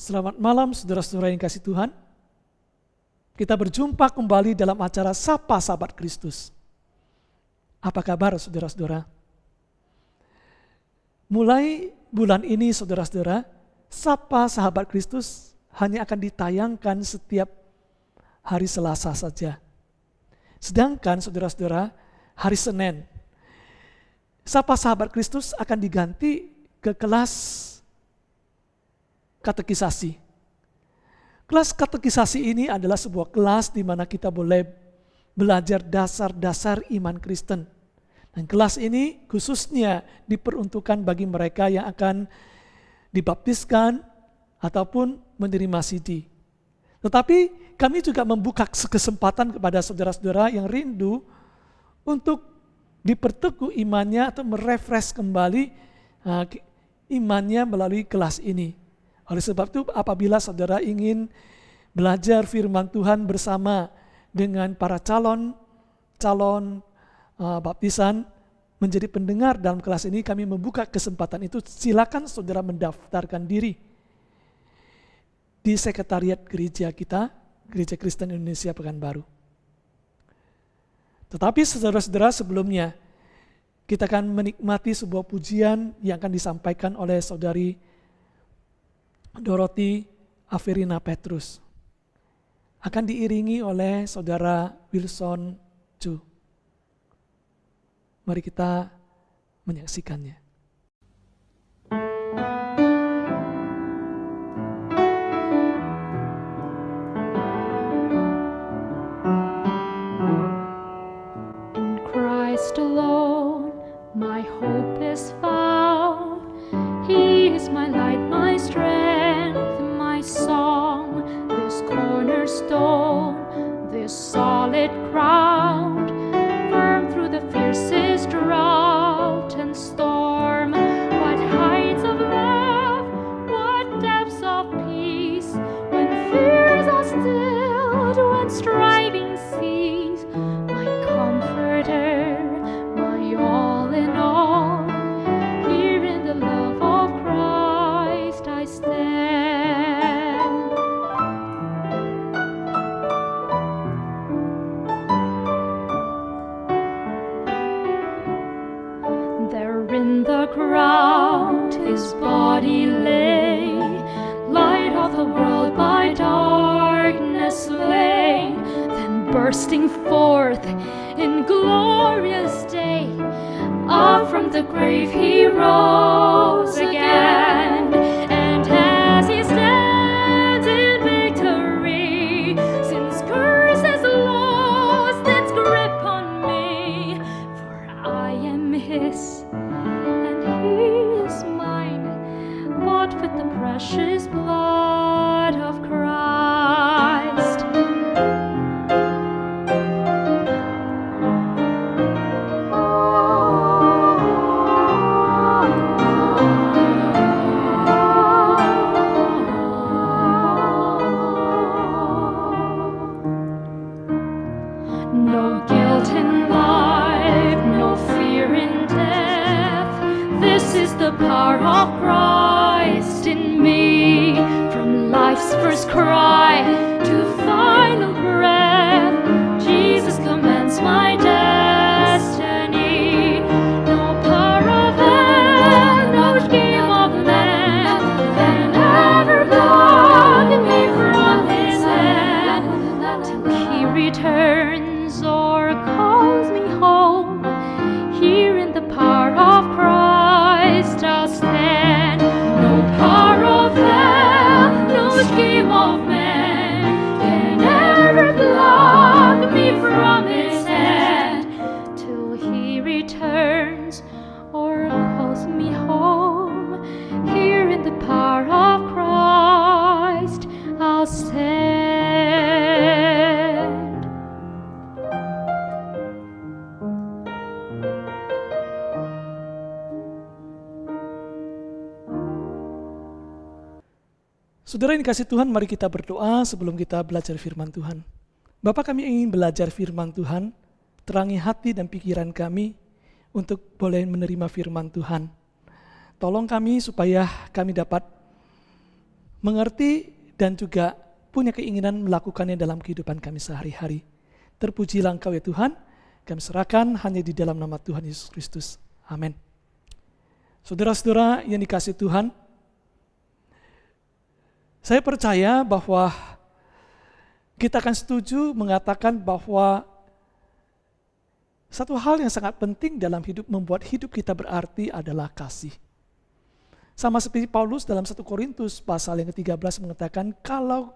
Selamat malam saudara-saudara yang kasih Tuhan. Kita berjumpa kembali dalam acara Sapa Sahabat Kristus. Apa kabar saudara-saudara? Mulai bulan ini saudara-saudara, Sapa Sahabat Kristus hanya akan ditayangkan setiap hari Selasa saja. Sedangkan saudara-saudara, hari Senin, Sapa Sahabat Kristus akan diganti ke kelas katekisasi. Kelas katekisasi ini adalah sebuah kelas di mana kita boleh belajar dasar-dasar iman Kristen. Dan kelas ini khususnya diperuntukkan bagi mereka yang akan dibaptiskan ataupun menerima CD. Tetapi kami juga membuka kesempatan kepada saudara-saudara yang rindu untuk diperteguh imannya atau merefresh kembali imannya melalui kelas ini. Oleh sebab itu apabila saudara ingin belajar firman Tuhan bersama dengan para calon baptisan menjadi pendengar dalam kelas ini, kami membuka kesempatan itu. Silakan saudara mendaftarkan diri di sekretariat gereja kita, Gereja Kristen Indonesia Pekanbaru. Tetapi saudara-saudara, sebelumnya kita akan menikmati sebuah pujian yang akan disampaikan oleh saudari Dorothy Averina Petrus. Akan diiringi oleh saudara Wilson Chu. Mari kita menyaksikannya. In Christ alone, my hope is found. He is my light, my strength, my song, this cornerstone, this solid ground, firm through the fiercest drought and storm. What heights of love, what depths of peace, when fears are stilled, when striving cease, my comforter, my all in all, here in the love of Christ I stand. There in the ground his body lay, light of the world by darkness slain, then bursting forth in glorious day, up from the grave he rose again. And as he stands in victory, sin's curse has lost its grip on me, for I am his and he is mine, bought with the precious blood of Christ. No guilt in life, no fear in death. This is the power of Christ in me. From life's first cry to final breath, Jesus commands my destiny. No power of hell, no scheme of man can ever block me from his hand, till he returns or calls me home. Here in the power of Christ I'll stand. No power of hell, no scheme of man can ever block me from his hand, till he returns or calls me home. Here in the power of Christ I'll stand. Saudara yang dikasih Tuhan, mari kita berdoa sebelum kita belajar firman Tuhan. Bapa, kami ingin belajar firman Tuhan, terangi hati dan pikiran kami untuk boleh menerima firman Tuhan. Tolong kami supaya kami dapat mengerti dan juga punya keinginan melakukannya dalam kehidupan kami sehari-hari. Terpujilah Engkau ya Tuhan, kami serahkan hanya di dalam nama Tuhan Yesus Kristus. Amin. Saudara-saudara yang dikasihi Tuhan, saya percaya bahwa kita akan setuju mengatakan bahwa satu hal yang sangat penting dalam hidup membuat hidup kita berarti adalah kasih. Sama seperti Paulus dalam 1 Korintus pasal yang ke-13 mengatakan, kalau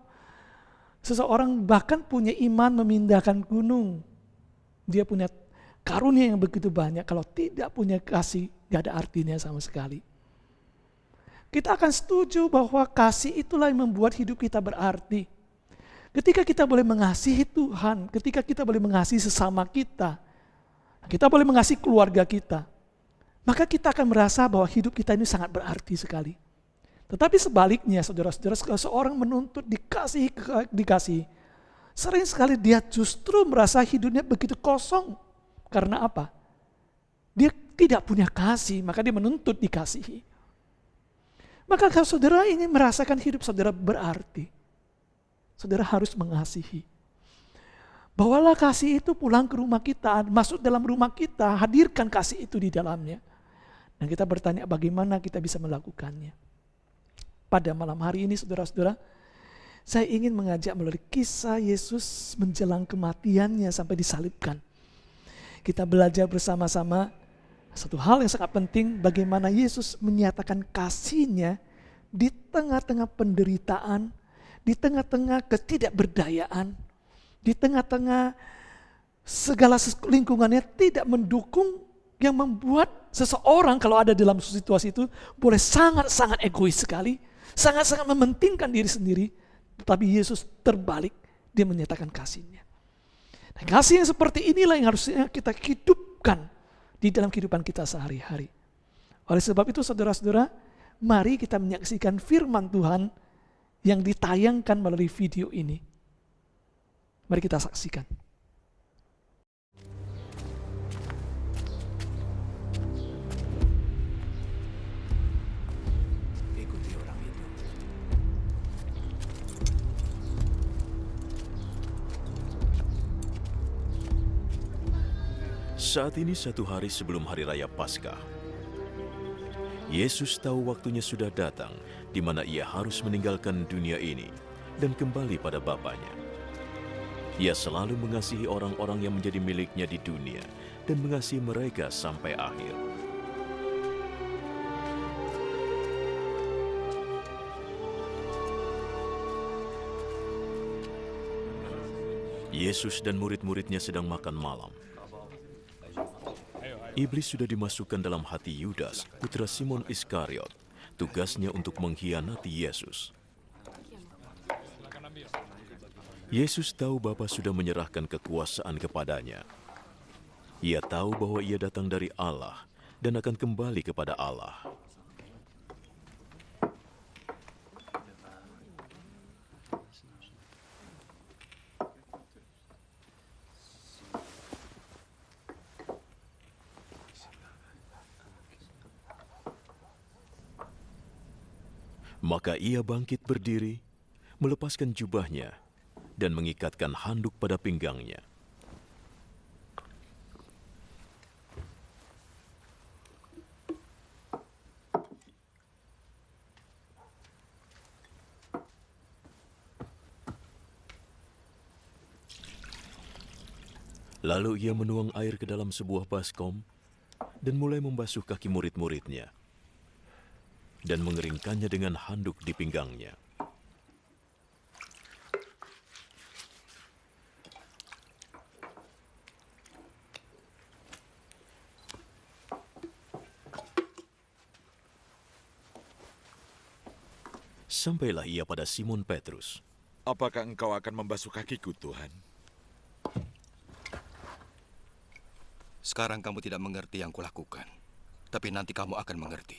seseorang bahkan punya iman memindahkan gunung, dia punya karunia yang begitu banyak, kalau tidak punya kasih, gak ada artinya sama sekali. Kita akan setuju bahwa kasih itulah yang membuat hidup kita berarti. Ketika kita boleh mengasihi Tuhan, ketika kita boleh mengasihi sesama kita boleh mengasihi keluarga kita, maka kita akan merasa bahwa hidup kita ini sangat berarti sekali. Tetapi sebaliknya, saudara-saudara, kalau seorang menuntut dikasih, sering sekali dia justru merasa hidupnya begitu kosong. Karena apa? Dia tidak punya kasih, maka dia menuntut dikasihi. Maka kalau saudara ingin merasakan hidup saudara berarti, saudara harus mengasihi. Bawalah kasih itu pulang ke rumah kita, masuk dalam rumah kita, hadirkan kasih itu di dalamnya. Dan kita bertanya bagaimana kita bisa melakukannya. Pada malam hari ini saudara-saudara, saya ingin mengajak melalui kisah Yesus menjelang kematiannya sampai disalibkan. Kita belajar bersama-sama satu hal yang sangat penting, bagaimana Yesus menyatakan kasih-Nya di tengah-tengah penderitaan, di tengah-tengah ketidakberdayaan, di tengah-tengah segala lingkungannya tidak mendukung, yang membuat seseorang kalau ada dalam situasi itu boleh sangat-sangat egois sekali, sangat-sangat mementingkan diri sendiri. Tetapi Yesus terbalik, dia menyatakan kasih-Nya. Dan kasih yang seperti inilah yang harusnya kita hidupkan di dalam kehidupan kita sehari-hari. Oleh sebab itu saudara-saudara, mari kita menyaksikan firman Tuhan yang ditayangkan melalui video ini. Mari kita saksikan. Ikuti orang itu. Saat ini satu hari sebelum hari raya Paskah. Yesus tahu waktunya sudah datang di mana ia harus meninggalkan dunia ini dan kembali pada Bapanya. Ia selalu mengasihi orang-orang yang menjadi miliknya di dunia dan mengasihi mereka sampai akhir. Yesus dan murid-muridnya sedang makan malam. Iblis sudah dimasukkan dalam hati Yudas, putra Simon Iskariot. Tugasnya untuk mengkhianati Yesus. Yesus tahu Bapa sudah menyerahkan kekuasaan kepadanya. Ia tahu bahwa ia datang dari Allah dan akan kembali kepada Allah. Maka ia bangkit berdiri, melepaskan jubahnya, dan mengikatkan handuk pada pinggangnya. Lalu ia menuang air ke dalam sebuah baskom dan mulai membasuh kaki murid-muridnya dan mengeringkannya dengan handuk di pinggangnya. Sampailah ia pada Simon Petrus. Apakah engkau akan membasuh kakiku, Tuhan? Sekarang kamu tidak mengerti yang kulakukan, tapi nanti kamu akan mengerti.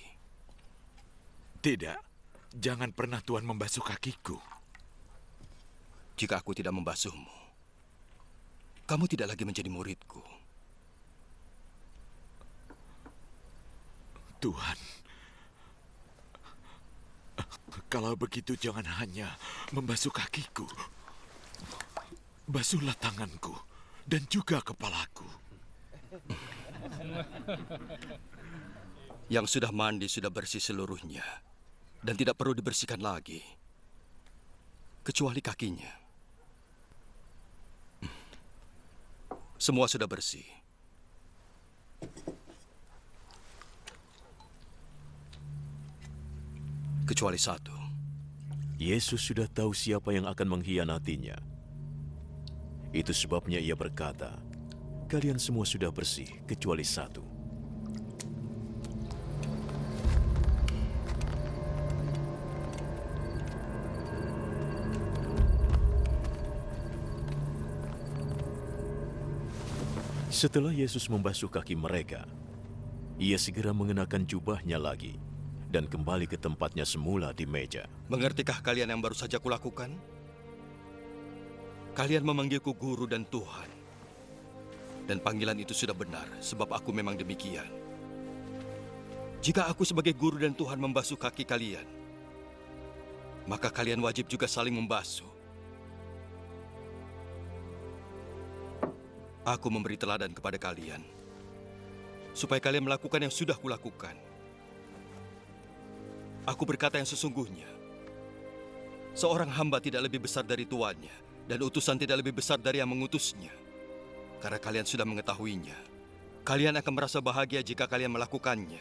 Tidak, jangan pernah Tuhan membasuh kakiku. Jika aku tidak membasuhmu, kamu tidak lagi menjadi muridku. Tuhan, Kalau begitu jangan hanya membasuh kakiku. Basuhlah tanganku dan juga kepalaku. Yang sudah mandi sudah bersih seluruhnya dan tidak perlu dibersihkan lagi, kecuali kakinya. Semua sudah bersih. Kecuali satu. Yesus sudah tahu siapa yang akan mengkhianatinya. Itu sebabnya ia berkata, "Kalian semua sudah bersih, kecuali satu." Setelah Yesus membasuh kaki mereka, ia segera mengenakan jubahnya lagi dan kembali ke tempatnya semula di meja. Mengertikah kalian yang baru saja kulakukan? Kalian memanggilku guru dan Tuhan. Dan panggilan itu sudah benar, sebab aku memang demikian. Jika aku sebagai guru dan Tuhan membasuh kaki kalian, maka kalian wajib juga saling membasuh. Aku memberi teladan kepada kalian, supaya kalian melakukan yang sudah kulakukan. Aku berkata yang sesungguhnya, seorang hamba tidak lebih besar dari tuannya, dan utusan tidak lebih besar dari yang mengutusnya. Karena kalian sudah mengetahuinya, kalian akan merasa bahagia jika kalian melakukannya.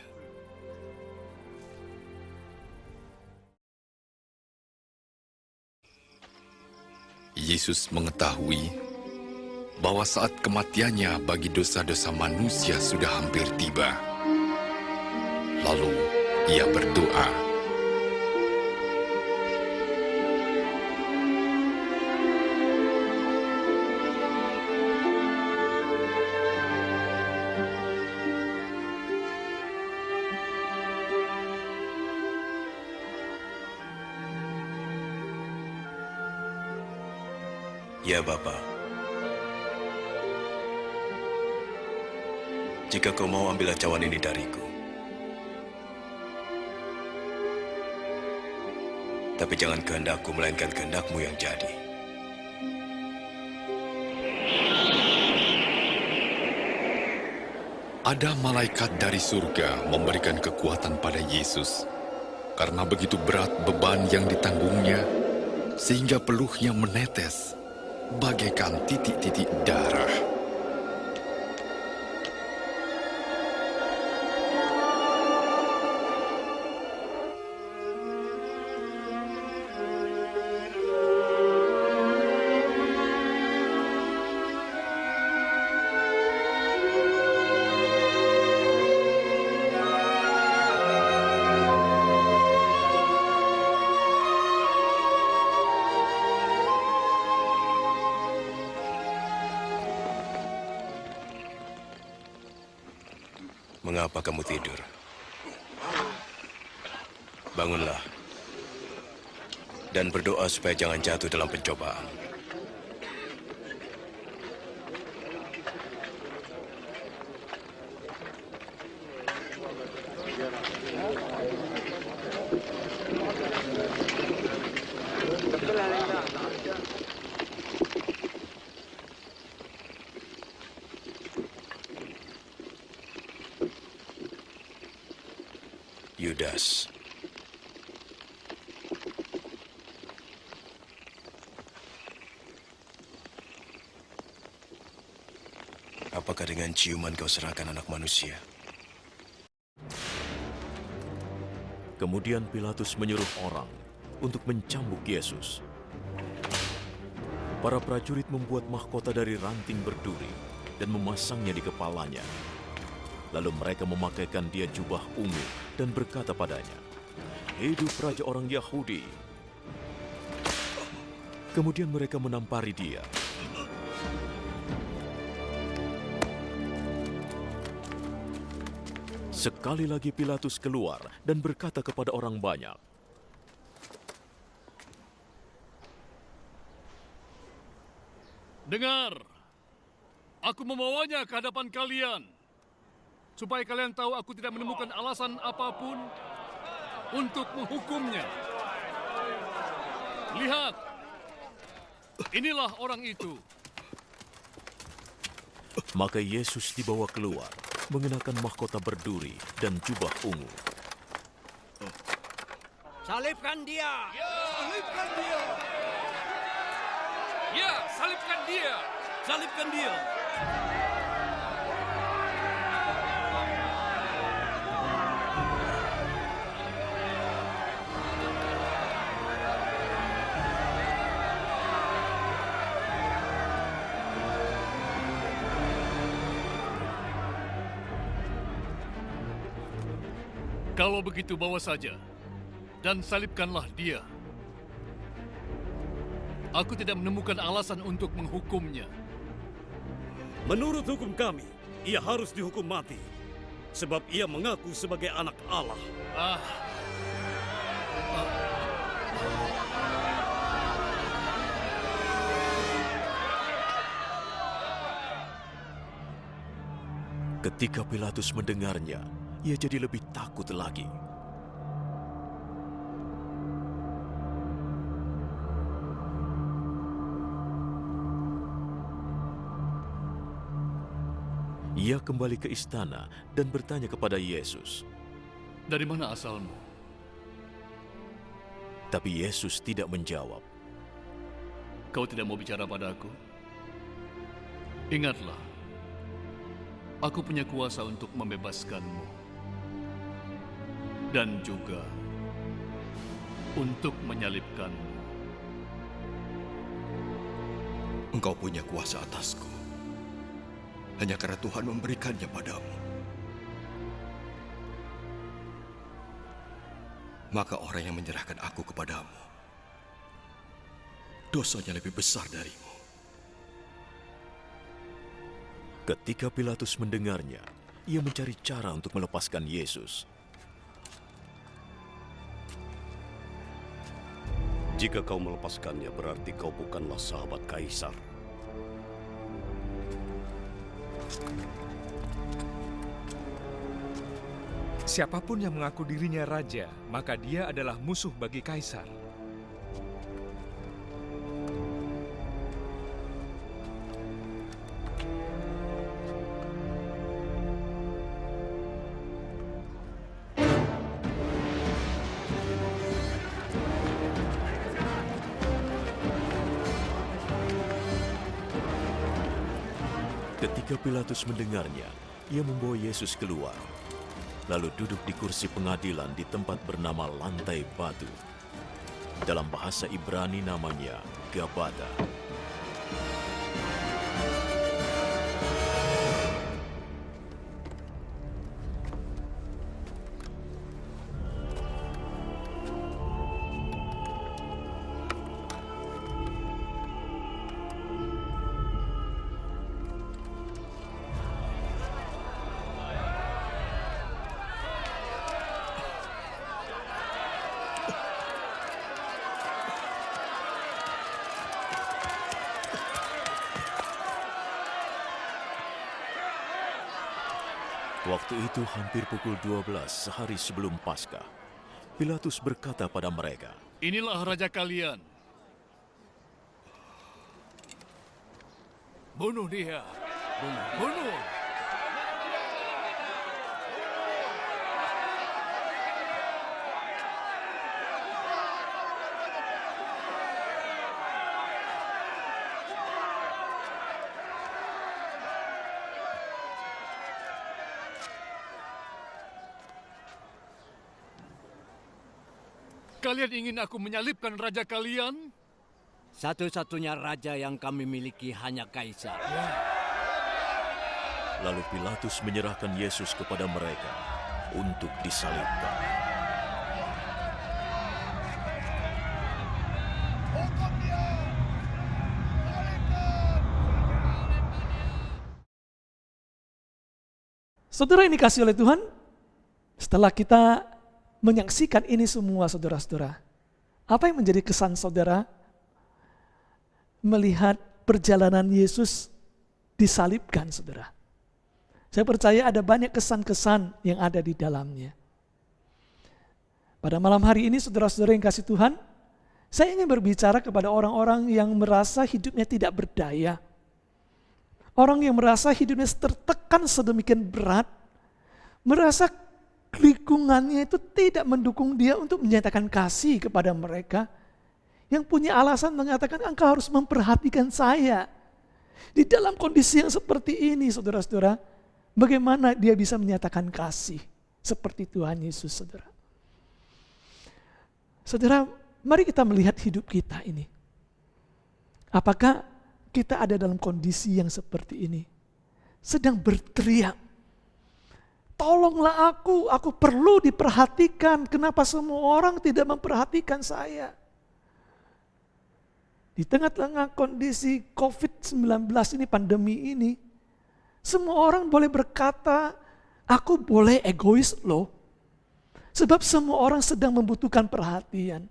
Yesus mengetahui bahwa saat kematiannya bagi dosa-dosa manusia sudah hampir tiba. Lalu ia berdoa, "Ya Bapa, jika kau mau ambil cawan ini dariku, tapi jangan kehendakku melainkan kehendakmu yang jadi." ada malaikat dari surga memberikan kekuatan pada Yesus. Karena begitu berat beban yang ditanggungnya, sehingga peluhnya menetes bagaikan titik-titik darah. Mengapa kamu tidur? Bangunlah dan berdoa supaya jangan jatuh dalam pencobaan. Yudas. Apakah dengan ciuman kau serahkan anak manusia? Kemudian Pilatus menyuruh orang untuk mencambuk Yesus. Para prajurit membuat mahkota dari ranting berduri dan memasangnya di kepalanya. Lalu mereka memakaikan dia jubah ungu dan berkata padanya, "Hidup Raja orang Yahudi." Kemudian mereka menampari dia. Sekali lagi Pilatus keluar dan berkata kepada orang banyak, "Dengar, aku membawanya ke hadapan kalian, supaya kalian tahu aku tidak menemukan alasan apapun untuk menghukumnya. Lihat, inilah orang itu. Maka Yesus dibawa keluar, mengenakan mahkota berduri dan jubah ungu. Salibkan dia! Salibkan dia! Ya, salibkan dia! Salibkan dia! Kalau begitu bawa saja, dan salibkanlah dia. Aku tidak menemukan alasan untuk menghukumnya. Menurut hukum kami, ia harus dihukum mati. Sebab ia mengaku sebagai anak Allah. Ketika Pilatus mendengarnya, ia jadi lebih takut lagi. Ia kembali ke istana dan bertanya kepada Yesus. Dari mana asalmu? Tapi Yesus tidak menjawab. Kau tidak mau bicara padaku? Ingatlah, aku punya kuasa untuk membebaskanmu. Dan juga untuk menyalibkanmu. Engkau punya kuasa atasku. Hanya karena Tuhan memberikannya padamu. Maka orang yang menyerahkan aku kepadamu, dosanya lebih besar darimu. Ketika Pilatus mendengarnya, ia mencari cara untuk melepaskan Yesus. Jika kau melepaskannya, berarti kau bukanlah sahabat Kaisar. Siapapun yang mengaku dirinya raja, maka dia adalah musuh bagi Kaisar. Ketika Pilatus mendengarnya, ia membawa Yesus keluar, lalu duduk di kursi pengadilan di tempat bernama Lantai Batu. Dalam bahasa Ibrani namanya Gabata. Waktu itu hampir pukul 12 sehari sebelum Paskah. Pilatus berkata pada mereka, Inilah raja kalian. Bunuh dia. Bunuh. Kalian ingin aku menyalibkan raja kalian? Satu-satunya raja yang kami miliki hanya Kaisar. Lalu Pilatus menyerahkan Yesus kepada mereka untuk disalibkan. Saudara yang dikasihi oleh Tuhan, setelah kita menyaksikan ini semua saudara-saudara, apa yang menjadi kesan saudara melihat perjalanan Yesus disalibkan, saudara? Saya percaya ada banyak kesan-kesan yang ada di dalamnya. Pada malam hari ini saudara-saudara yang kasih Tuhan, Saya ingin berbicara kepada orang-orang yang merasa hidupnya tidak berdaya. Orang yang merasa hidupnya tertekan sedemikian berat, merasa lingkungannya itu tidak mendukung dia untuk menyatakan kasih kepada mereka, yang punya alasan mengatakan engkau harus memperhatikan saya. Di dalam kondisi yang seperti ini, saudara-saudara, bagaimana dia bisa menyatakan kasih seperti Tuhan Yesus, saudara? Saudara, mari kita melihat hidup kita ini. Apakah kita ada dalam kondisi yang seperti ini? Sedang berteriak, tolonglah aku perlu diperhatikan. Kenapa semua orang tidak memperhatikan saya? Di tengah-tengah kondisi COVID-19 ini, pandemi ini, semua orang boleh berkata, aku boleh egois loh. Sebab semua orang sedang membutuhkan perhatian.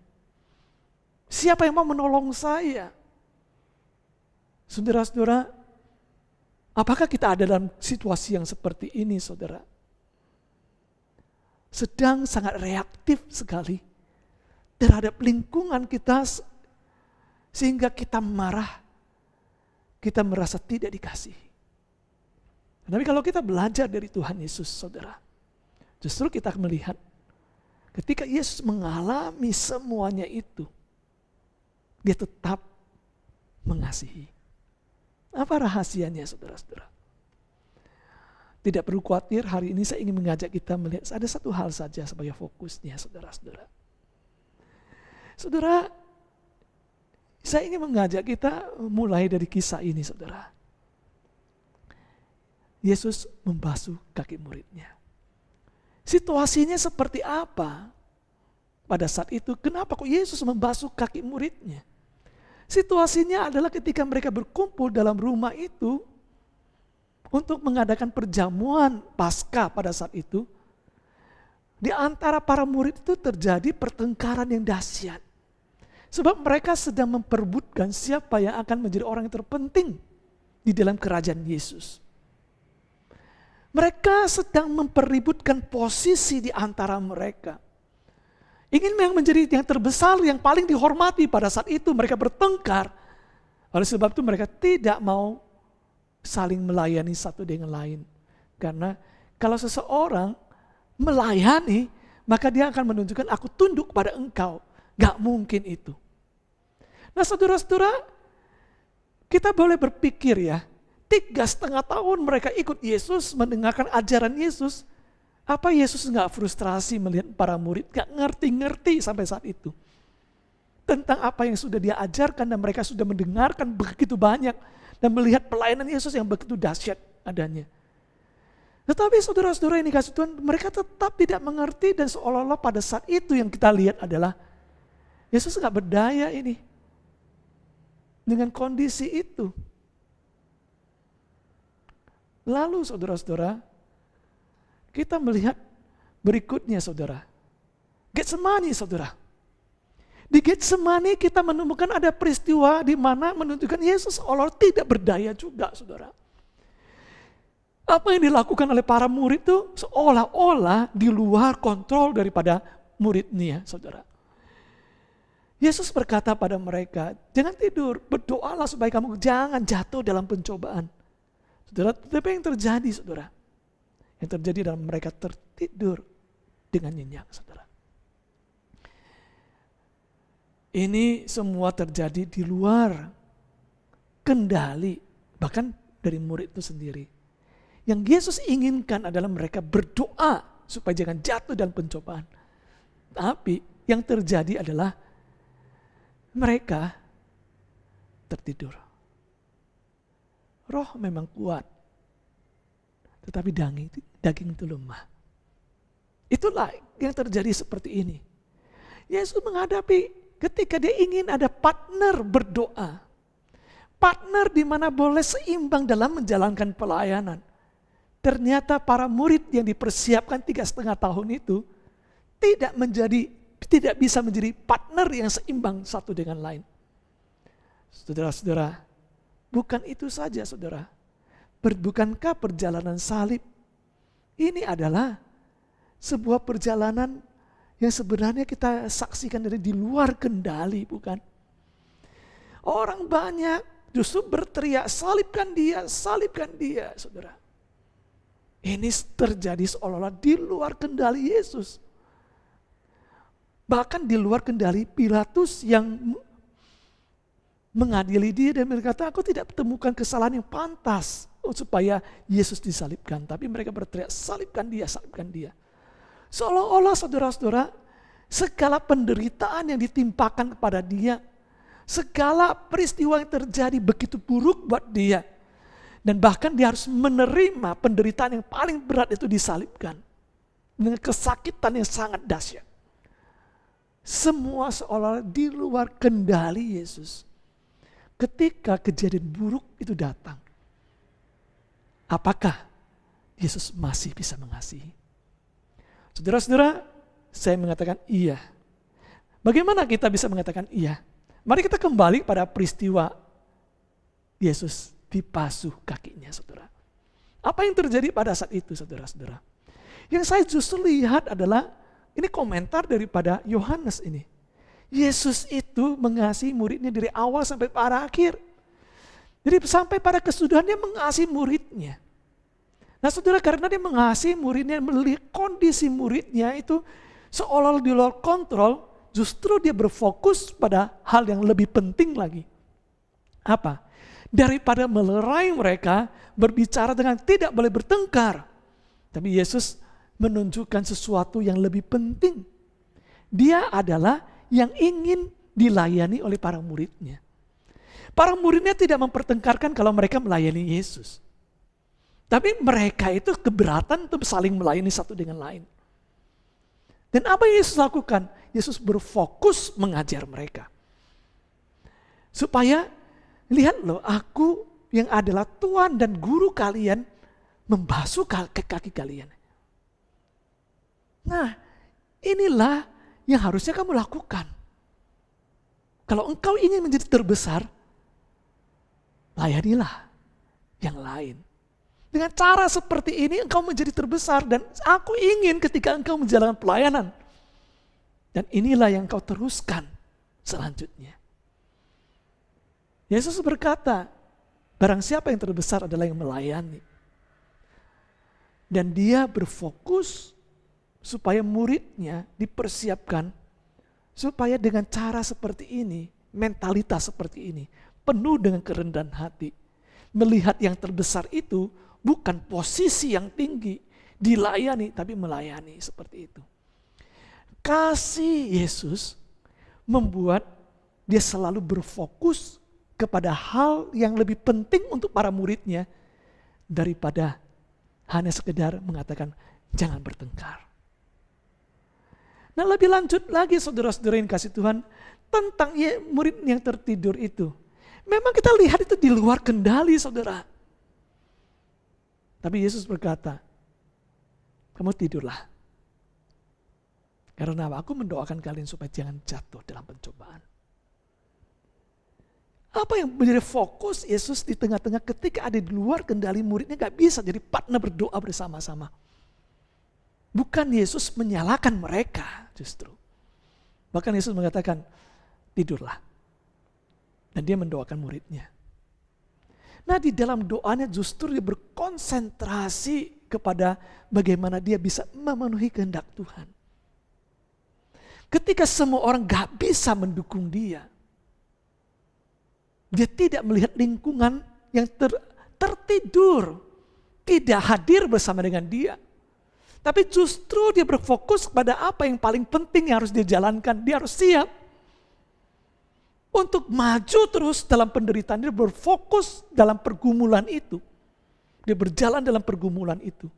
Siapa yang mau menolong saya? Saudara-saudara, apakah kita ada dalam situasi yang seperti ini, saudara? Sedang sangat reaktif sekali terhadap lingkungan kita, sehingga kita marah, kita merasa tidak dikasihi. Tapi kalau kita belajar dari Tuhan Yesus, saudara, justru kita melihat ketika Yesus mengalami semuanya itu, dia tetap mengasihi. Apa rahasianya, saudara-saudara? Tidak perlu khawatir, hari ini saya ingin mengajak kita melihat ada satu hal saja sebagai fokusnya, saudara-saudara. Saudara, saya ingin mengajak kita mulai dari kisah ini, saudara. Yesus membasuh kaki muridnya. Situasinya seperti apa pada saat itu? Kenapa kok Yesus membasuh kaki muridnya? Situasinya adalah ketika mereka berkumpul dalam rumah itu untuk mengadakan perjamuan Paskah pada saat itu. Di antara para murid itu terjadi pertengkaran yang dahsyat. Sebab mereka sedang memperebutkan siapa yang akan menjadi orang yang terpenting di dalam kerajaan Yesus. Mereka sedang mempeributkan posisi di antara mereka. Ingin yang menjadi yang terbesar, yang paling dihormati. Pada saat itu mereka bertengkar. Oleh sebab itu mereka tidak mau saling melayani satu dengan lain. Karena kalau seseorang melayani, maka dia akan menunjukkan aku tunduk pada engkau. Gak mungkin itu. Nah, saudara-saudara, kita boleh berpikir ya, 3,5 tahun mereka ikut Yesus, mendengarkan ajaran Yesus. Apa Yesus gak frustrasi melihat para murid gak ngerti-ngerti sampai saat itu tentang apa yang sudah dia ajarkan, dan mereka sudah mendengarkan begitu banyak dan melihat pelayanan Yesus yang begitu dahsyat adanya. Tetapi saudara-saudara ini kasih Tuhan, mereka tetap tidak mengerti, dan seolah-olah pada saat itu yang kita lihat adalah Yesus gak berdaya ini dengan kondisi itu. Lalu saudara-saudara, kita melihat berikutnya, saudara. Getsemani, saudara. Di Getsemani kita menemukan ada peristiwa di mana menunjukkan Yesus seolah tidak berdaya juga, saudara. Apa yang dilakukan oleh para murid itu seolah-olah di luar kontrol daripada muridnya, saudara. Yesus berkata pada mereka, jangan tidur, berdoalah supaya kamu jangan jatuh dalam pencobaan. Saudara, tetapi yang terjadi, saudara, yang terjadi dalam mereka tertidur dengan nyenyak, saudara. Ini semua terjadi di luar kendali, bahkan dari murid itu sendiri. Yang Yesus inginkan adalah mereka berdoa supaya jangan jatuh dalam pencobaan. Tapi yang terjadi adalah mereka tertidur. Roh memang kuat, tetapi daging itu lemah. Itulah yang terjadi seperti ini. Yesus menghadapi ketika dia ingin ada partner berdoa. Partner di mana boleh seimbang dalam menjalankan pelayanan. Ternyata para murid yang dipersiapkan 3,5 tahun itu tidak bisa menjadi partner yang seimbang satu dengan lain. Saudara-saudara, bukan itu saja, saudara. Bukankah perjalanan salib ini adalah sebuah perjalanan yang sebenarnya kita saksikan dari di luar kendali, bukan? Orang banyak justru berteriak, salibkan dia, saudara. Ini terjadi seolah-olah di luar kendali Yesus. Bahkan di luar kendali Pilatus yang mengadili dia dan berkata, aku tidak temukan kesalahan yang pantas supaya Yesus disalibkan. Tapi mereka berteriak, salibkan dia, salibkan dia. Seolah-olah saudara-saudara, segala penderitaan yang ditimpakan kepada dia, segala peristiwa yang terjadi begitu buruk buat dia, dan bahkan dia harus menerima penderitaan yang paling berat itu disalibkan, dengan kesakitan yang sangat dahsyat. Semua seolah-olah di luar kendali Yesus. Ketika kejadian buruk itu datang, apakah Yesus masih bisa mengasihi? Saudara-saudara, saya mengatakan iya. Bagaimana kita bisa mengatakan iya? Mari kita kembali pada peristiwa Yesus dibasuh kakinya, saudara. Apa yang terjadi pada saat itu, saudara-saudara? Yang saya justru lihat adalah, ini komentar daripada Yohanes ini. Yesus itu mengasihi muridnya dari awal sampai pada akhir. Jadi sampai pada kesudahan dia mengasihi muridnya. Nah saudara, karena dia mengasihi muridnya, melihat kondisi muridnya itu seolah-olah di luar kontrol, justru dia berfokus pada hal yang lebih penting lagi. Apa? Daripada melerai mereka, berbicara dengan tidak boleh bertengkar. Tapi Yesus menunjukkan sesuatu yang lebih penting. Dia adalah yang ingin dilayani oleh para muridnya. Para muridnya tidak mempertengkarkan kalau mereka melayani Yesus. Tapi mereka itu keberatan untuk saling melayani satu dengan lain. Dan apa yang Yesus lakukan? Yesus berfokus mengajar mereka. Supaya, lihat loh, aku yang adalah Tuhan dan Guru kalian membasuh kaki kalian. Nah, inilah yang harusnya kamu lakukan. Kalau engkau ingin menjadi terbesar, layanilah yang lain. Dengan cara seperti ini engkau menjadi terbesar, dan aku ingin ketika engkau menjalankan pelayanan. Dan inilah yang engkau teruskan selanjutnya. Yesus berkata, barang siapa yang terbesar adalah yang melayani. Dan dia berfokus supaya muridnya dipersiapkan, supaya dengan cara seperti ini, mentalitas seperti ini, penuh dengan kerendahan hati. Melihat yang terbesar itu bukan posisi yang tinggi, dilayani, tapi melayani seperti itu. Kasih Yesus membuat dia selalu berfokus kepada hal yang lebih penting untuk para muridnya daripada hanya sekedar mengatakan jangan bertengkar. Nah, lebih lanjut lagi saudara-saudara yang kasih Tuhan tentang murid yang tertidur itu. Memang kita lihat itu di luar kendali, saudara. Tapi Yesus berkata, kamu tidurlah. Karena aku mendoakan kalian supaya jangan jatuh dalam pencobaan. Apa yang menjadi fokus Yesus di tengah-tengah ketika ada di luar kendali muridnya gak bisa jadi partner berdoa bersama-sama. Bukan Yesus menyalahkan mereka justru. Bahkan Yesus mengatakan, tidurlah. Dan dia mendoakan muridnya. Nah, di dalam doanya justru dia berkonsentrasi kepada bagaimana dia bisa memenuhi kehendak Tuhan. Ketika semua orang gak bisa mendukung dia, dia tidak melihat lingkungan yang tertidur, tidak hadir bersama dengan dia. Tapi justru dia berfokus pada apa yang paling penting yang harus dia jalankan. Dia harus siap untuk maju terus dalam penderitaan. Dia berfokus dalam pergumulan itu. Dia berjalan dalam pergumulan itu.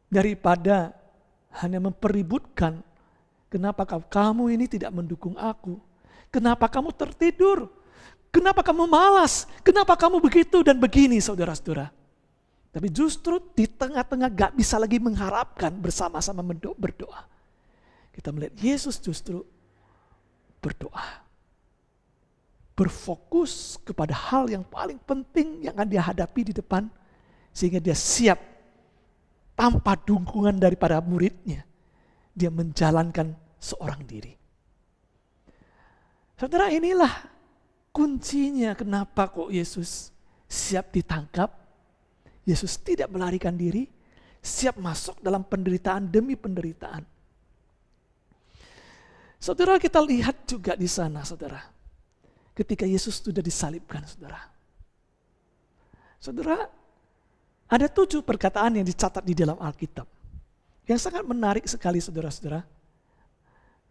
Daripada hanya mempeributkan, kenapa kamu ini tidak mendukung aku? Kenapa kamu tertidur? Kenapa kamu malas? Kenapa kamu begitu dan begini, saudara-saudara? Tapi justru di tengah-tengah gak bisa lagi mengharapkan bersama-sama berdoa. Kita melihat Yesus justru berdoa. Berfokus kepada hal yang paling penting yang akan dia hadapi di depan. Sehingga dia siap tanpa dukungan daripada muridnya. dia menjalankan seorang diri. Saudara, inilah kuncinya kenapa kok Yesus siap ditangkap, Yesus tidak melarikan diri, siap masuk dalam penderitaan demi penderitaan. Saudara, kita lihat juga di sana, saudara, ketika Yesus sudah disalibkan, saudara. Saudara, ada 7 perkataan yang dicatat di dalam Alkitab yang sangat menarik sekali, saudara-saudara.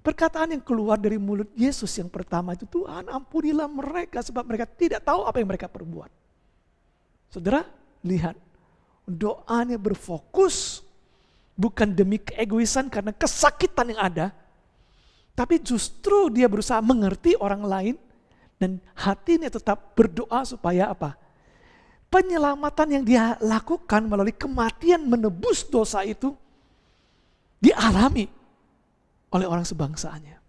Perkataan yang keluar dari mulut Yesus yang pertama itu, Tuhan ampunilah mereka sebab mereka tidak tahu apa yang mereka perbuat. Saudara, lihat, doanya berfokus bukan demi keegoisan karena kesakitan yang ada, tapi justru dia berusaha mengerti orang lain dan hatinya tetap berdoa supaya apa? Penyelamatan yang dia lakukan melalui kematian menebus dosa itu dialami oleh orang sebangsaannya.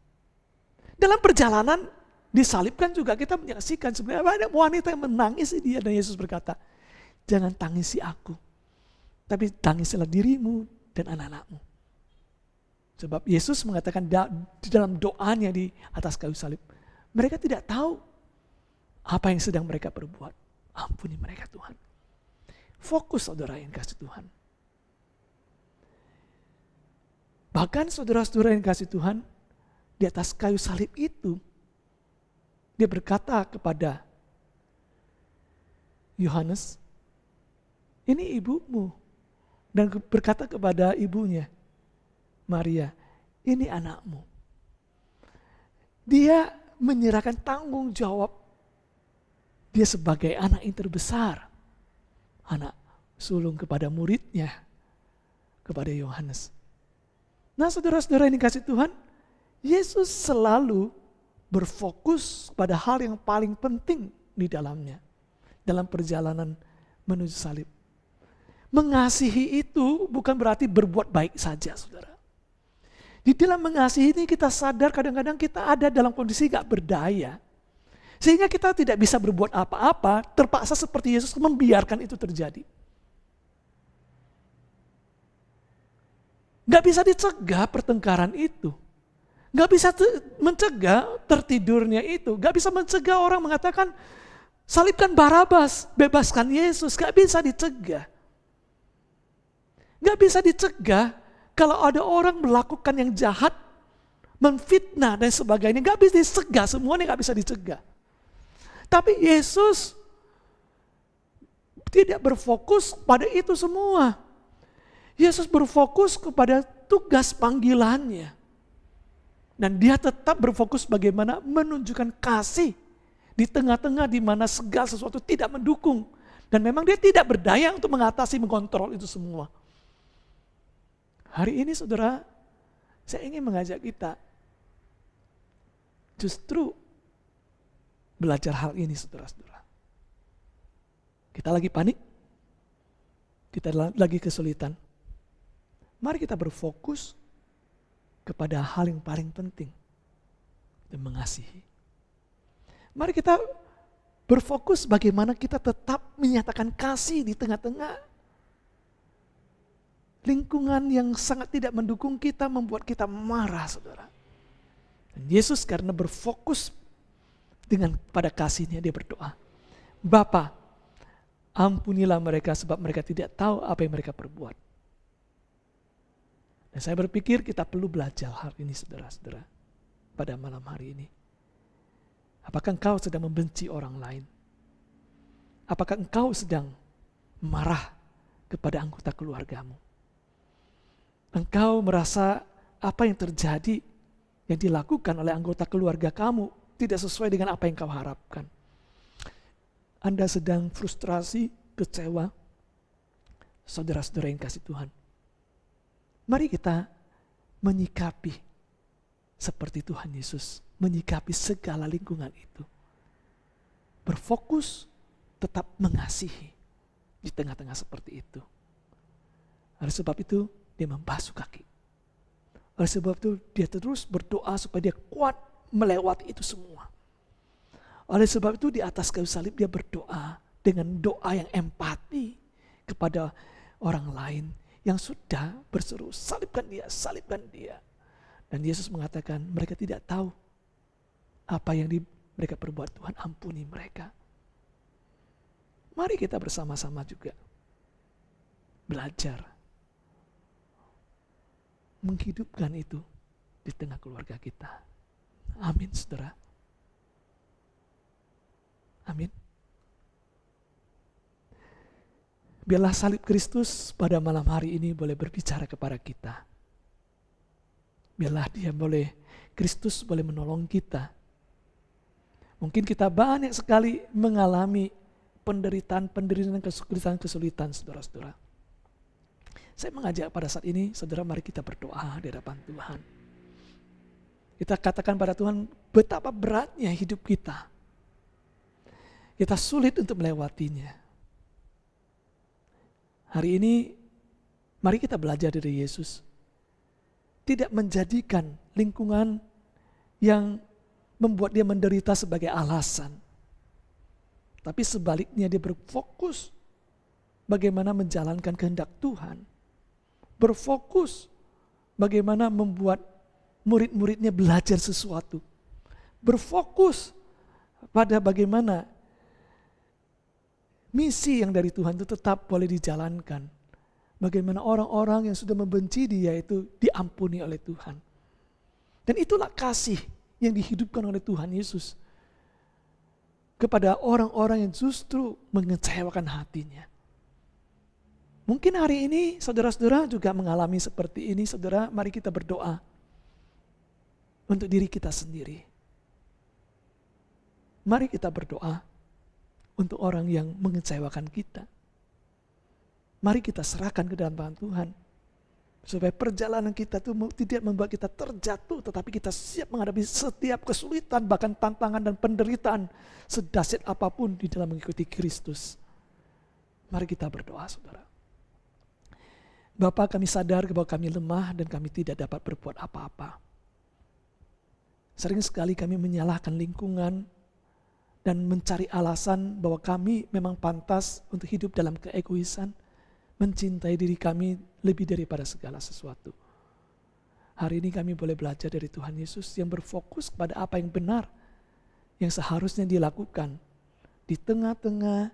Dalam perjalanan disalibkan juga kita menyaksikan sebenarnya ada wanita yang menangis dia, dan Yesus berkata, jangan tangisi aku, tapi tangisilah dirimu dan anak-anakmu. Sebab Yesus mengatakan di dalam doanya di atas kayu salib, mereka tidak tahu apa yang sedang mereka perbuat. Ampuni mereka Tuhan. Fokus saudara yang kasih Tuhan. Bahkan saudara-saudara yang kasih Tuhan, di atas kayu salib itu, dia berkata kepada Yohanes, ini ibumu. Dan berkata kepada ibunya, Maria, ini anakmu. Dia menyerahkan tanggung jawab dia sebagai anak yang terbesar. Anak sulung kepada muridnya, kepada Yohanes. Nah saudara-saudara yang dikasih Tuhan, Yesus selalu berfokus pada hal yang paling penting di dalamnya. Dalam perjalanan menuju salib. Mengasihi itu bukan berarti berbuat baik saja, saudara. Di dalam mengasihi ini kita sadar kadang-kadang kita ada dalam kondisi gak berdaya. Sehingga kita tidak bisa berbuat apa-apa, terpaksa seperti Yesus membiarkan itu terjadi. Gak bisa dicegah pertengkaran itu. Gak bisa mencegah tertidurnya itu. Gak bisa mencegah orang mengatakan, salibkan Barabas, bebaskan Yesus. Gak bisa dicegah. Gak bisa dicegah kalau ada orang melakukan yang jahat, menfitnah dan sebagainya. Gak bisa dicegah, semuanya gak bisa dicegah. Tapi Yesus tidak berfokus pada itu semua. Yesus berfokus kepada tugas panggilannya. Dan dia tetap berfokus bagaimana menunjukkan kasih di tengah-tengah di mana segala sesuatu tidak mendukung. Dan memang dia tidak berdaya untuk mengatasi, mengontrol itu semua. Hari ini saudara, saya ingin mengajak kita justru belajar hal ini saudara-saudara. Kita lagi panik, kita lagi kesulitan. Mari kita berfokus kepada hal yang paling penting dan mengasihi. Mari kita berfokus bagaimana kita tetap menyatakan kasih di tengah-tengah lingkungan yang sangat tidak mendukung kita, membuat kita marah, saudara. Dan Yesus karena berfokus dengan pada kasihnya, dia berdoa, Bapa, ampunilah mereka sebab mereka tidak tahu apa yang mereka perbuat. Dan saya berpikir kita perlu belajar hal ini saudara-saudara pada malam hari ini. Apakah engkau sedang membenci orang lain? Apakah engkau sedang marah kepada anggota keluargamu? Engkau merasa apa yang terjadi, yang dilakukan oleh anggota keluarga kamu tidak sesuai dengan apa yang kau harapkan. Anda sedang frustrasi, kecewa, saudara-saudara yang kasih Tuhan. Mari kita menyikapi seperti Tuhan Yesus, menyikapi segala lingkungan itu. Berfokus, tetap mengasihi di tengah-tengah seperti itu. Oleh sebab itu, dia membasuh kaki. Oleh sebab itu, dia terus berdoa supaya dia kuat melewati itu semua. Oleh sebab itu, di atas kayu salib dia berdoa dengan doa yang empati kepada orang lain, yang sudah berseru, salibkan dia, salibkan dia. Dan Yesus mengatakan mereka tidak tahu apa yang mereka perbuat, Tuhan ampuni mereka. Mari kita bersama-sama juga belajar menghidupkan itu di tengah keluarga kita. Amin, saudara. Amin. Biarlah salib Kristus pada malam hari ini boleh berbicara kepada kita. Biarlah Kristus boleh menolong kita. Mungkin kita banyak sekali mengalami penderitaan, kesulitan, saudara-saudara. Saya mengajak pada saat ini, saudara, mari kita berdoa di hadapan Tuhan. Kita katakan pada Tuhan betapa beratnya hidup kita. Kita sulit untuk melewatinya. Hari ini, mari kita belajar dari Yesus. Tidak menjadikan lingkungan yang membuat dia menderita sebagai alasan. Tapi sebaliknya dia berfokus bagaimana menjalankan kehendak Tuhan. Berfokus bagaimana membuat murid-muridnya belajar sesuatu. Berfokus pada bagaimana misi yang dari Tuhan itu tetap boleh dijalankan. Bagaimana orang-orang yang sudah membenci dia itu diampuni oleh Tuhan. Dan itulah kasih yang dihidupkan oleh Tuhan Yesus kepada orang-orang yang justru mengecewakan hatinya. Mungkin hari ini saudara-saudara juga mengalami seperti ini. Saudara, mari kita berdoa untuk diri kita sendiri. Mari kita berdoa untuk orang yang mengecewakan kita. Mari kita serahkan ke dalam tangan Tuhan. Supaya perjalanan kita itu tidak membuat kita terjatuh, tetapi kita siap menghadapi setiap kesulitan, bahkan tantangan dan penderitaan sedahsyat apapun di dalam mengikuti Kristus. Mari kita berdoa, saudara. Bapa, kami sadar bahwa kami lemah dan kami tidak dapat berbuat apa-apa. Sering sekali kami menyalahkan lingkungan dan mencari alasan bahwa kami memang pantas untuk hidup dalam keegoisan, mencintai diri kami lebih daripada segala sesuatu. Hari ini kami boleh belajar dari Tuhan Yesus yang berfokus pada apa yang benar, yang seharusnya dilakukan di tengah-tengah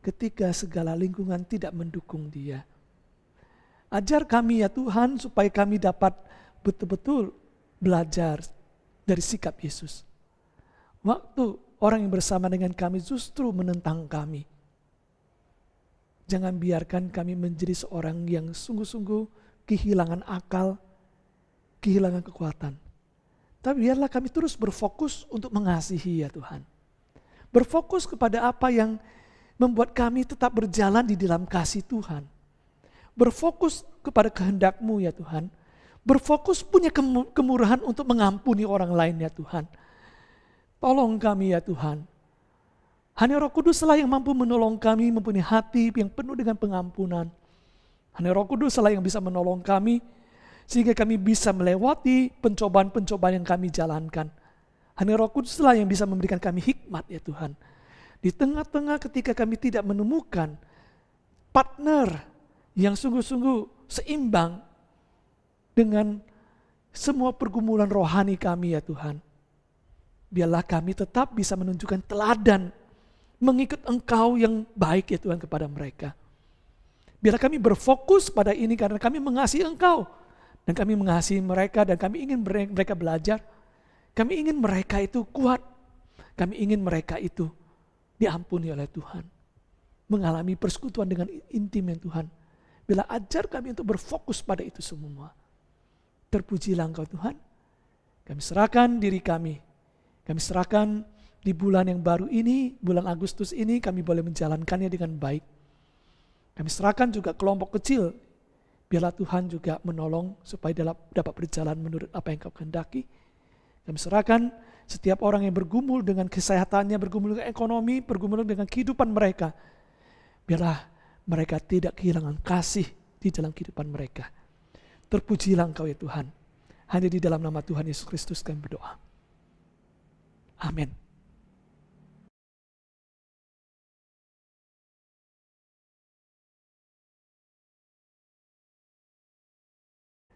ketika segala lingkungan tidak mendukung dia. Ajar kami ya Tuhan supaya kami dapat betul-betul belajar dari sikap Yesus. Waktu orang yang bersama dengan kami justru menentang kami. Jangan biarkan kami menjadi seorang yang sungguh-sungguh kehilangan akal, kehilangan kekuatan. Tapi biarlah kami terus berfokus untuk mengasihi ya Tuhan. Berfokus kepada apa yang membuat kami tetap berjalan di dalam kasih Tuhan. Berfokus kepada kehendak-Mu ya Tuhan. Berfokus punya kemurahan untuk mengampuni orang lain ya Tuhan. Tolong kami ya Tuhan. Hanya Roh Kudus lah yang mampu menolong kami mempunyai hati yang penuh dengan pengampunan. Hanya Roh Kudus lah yang bisa menolong kami sehingga kami bisa melewati pencobaan-pencobaan yang kami jalankan. Hanya Roh Kudus lah yang bisa memberikan kami hikmat ya Tuhan. Di tengah-tengah ketika kami tidak menemukan partner yang sungguh-sungguh seimbang dengan semua pergumulan rohani kami ya Tuhan. Biarlah kami tetap bisa menunjukkan teladan mengikut Engkau yang baik ya Tuhan kepada mereka. Biarlah kami berfokus pada ini karena kami mengasihi Engkau. Dan kami mengasihi mereka dan kami ingin mereka belajar. Kami ingin mereka itu kuat. Kami ingin mereka itu diampuni oleh Tuhan. Mengalami persekutuan dengan intim yang Tuhan. Bila ajar kami untuk berfokus pada itu semua. Terpujilah Engkau Tuhan. Kami serahkan diri kami. Kami serahkan di bulan yang baru ini, bulan Agustus ini kami boleh menjalankannya dengan baik. Kami serahkan juga kelompok kecil. Biarlah Tuhan juga menolong supaya dapat berjalan menurut apa yang Kau kehendaki. Kami serahkan setiap orang yang bergumul dengan kesehatannya, bergumul dengan ekonomi, bergumul dengan kehidupan mereka. Biarlah mereka tidak kehilangan kasih di dalam kehidupan mereka. Terpujilah Engkau ya Tuhan. Hanya di dalam nama Tuhan Yesus Kristus kami berdoa. Amin.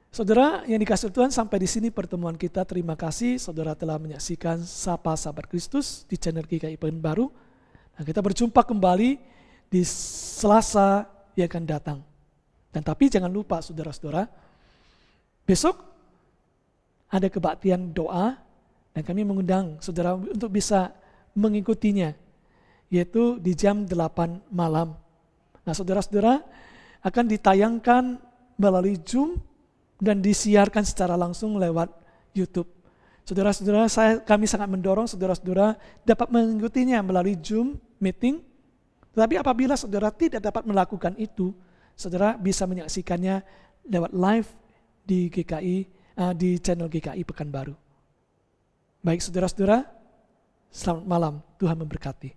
Saudara yang dikasihi Tuhan, sampai di sini pertemuan kita. Terima kasih saudara telah menyaksikan Sapa Sahabat Kristus di channel GKI Pekanbaru. Nah, kita berjumpa kembali di Selasa yang akan datang. Dan tapi jangan lupa saudara-saudara, besok ada kebaktian doa dan kami mengundang saudara untuk bisa mengikutinya, yaitu di jam 8 malam. Nah, saudara-saudara, akan ditayangkan melalui Zoom dan disiarkan secara langsung lewat YouTube. Saudara-saudara, kami sangat mendorong saudara-saudara dapat mengikutinya melalui Zoom meeting. Tetapi apabila saudara tidak dapat melakukan itu, saudara bisa menyaksikannya lewat live di GKI, di channel GKI Pekanbaru. Baik saudara-saudara, selamat malam, Tuhan memberkati.